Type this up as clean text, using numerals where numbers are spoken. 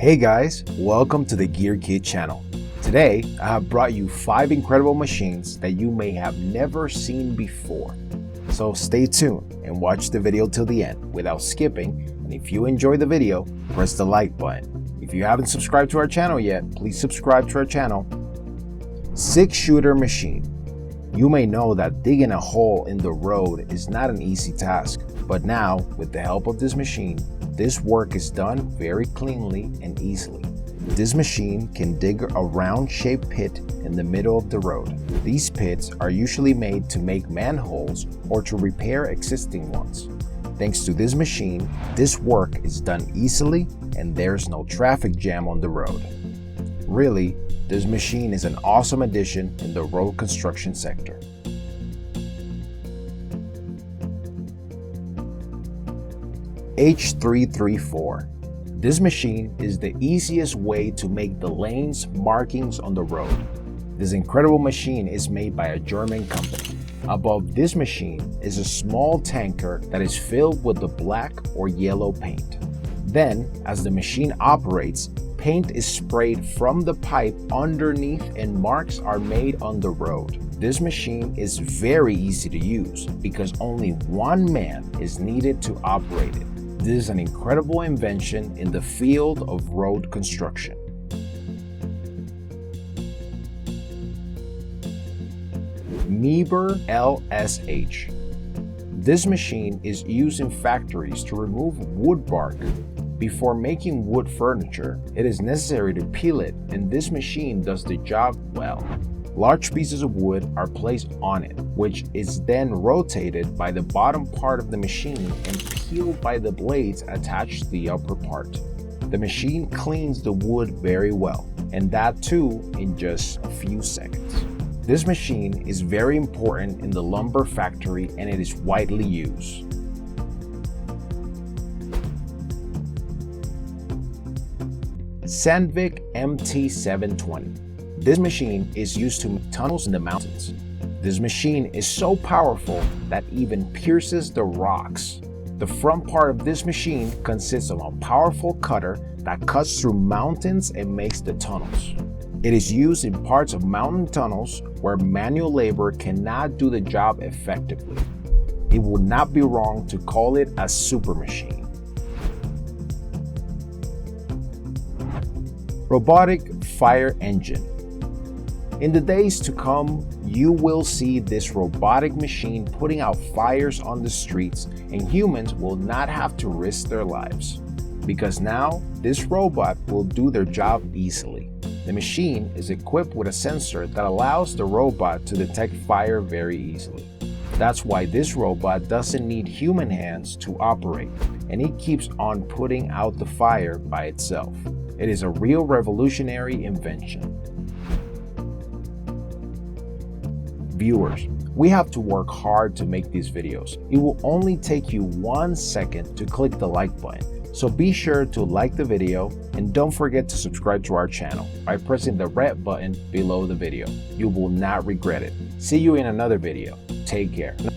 Hey guys, welcome to the Gear Kid channel. Today, I have brought you 5 incredible machines that you may have never seen before. So stay tuned and watch the video till the end without skipping, and if you enjoy the video, press the like button. If you haven't subscribed to our channel yet, please subscribe to our channel. 6-shooter machine. You may know that digging a hole in the road is not an easy task, but now, with the help of this machine, this work is done very cleanly and easily. This machine can dig a round-shaped pit in the middle of the road. These pits are usually made to make manholes or to repair existing ones. Thanks to this machine, this work is done easily and there's no traffic jam on the road. Really, this machine is an awesome addition in the road construction sector. H334. This machine is the easiest way to make the lanes markings on the road. This incredible machine is made by a German company. Above this machine is a small tanker that is filled with the black or yellow paint. Then, as the machine operates, paint is sprayed from the pipe underneath and marks are made on the road. This machine is very easy to use because only one man is needed to operate it. This is an incredible invention in the field of road construction. Meber LSH. This machine is used in factories to remove wood bark. Before making wood furniture, it is necessary to peel it, and this machine does the job well. Large pieces of wood are placed on it, which is then rotated by the bottom part of the machine and peeled by the blades attached to the upper part. The machine cleans the wood very well, and that too in just a few seconds. This machine is very important in the lumber factory and it is widely used. Sandvik MT720. This machine is used to make tunnels in the mountains. This machine is so powerful that even pierces the rocks. The front part of this machine consists of a powerful cutter that cuts through mountains and makes the tunnels. It is used in parts of mountain tunnels where manual labor cannot do the job effectively. It would not be wrong to call it a super machine. Robotic fire engine. In the days to come, you will see this robotic machine putting out fires on the streets, and humans will not have to risk their lives. Because now, this robot will do their job easily. The machine is equipped with a sensor that allows the robot to detect fire very easily. That's why this robot doesn't need human hands to operate, and it keeps on putting out the fire by itself. It is a real revolutionary invention. Viewers, we have to work hard to make these videos. It will only take you 1 second to click the like button. So be sure to like the video and don't forget to subscribe to our channel by pressing the red button below the video. You will not regret it. See you in another video. Take care.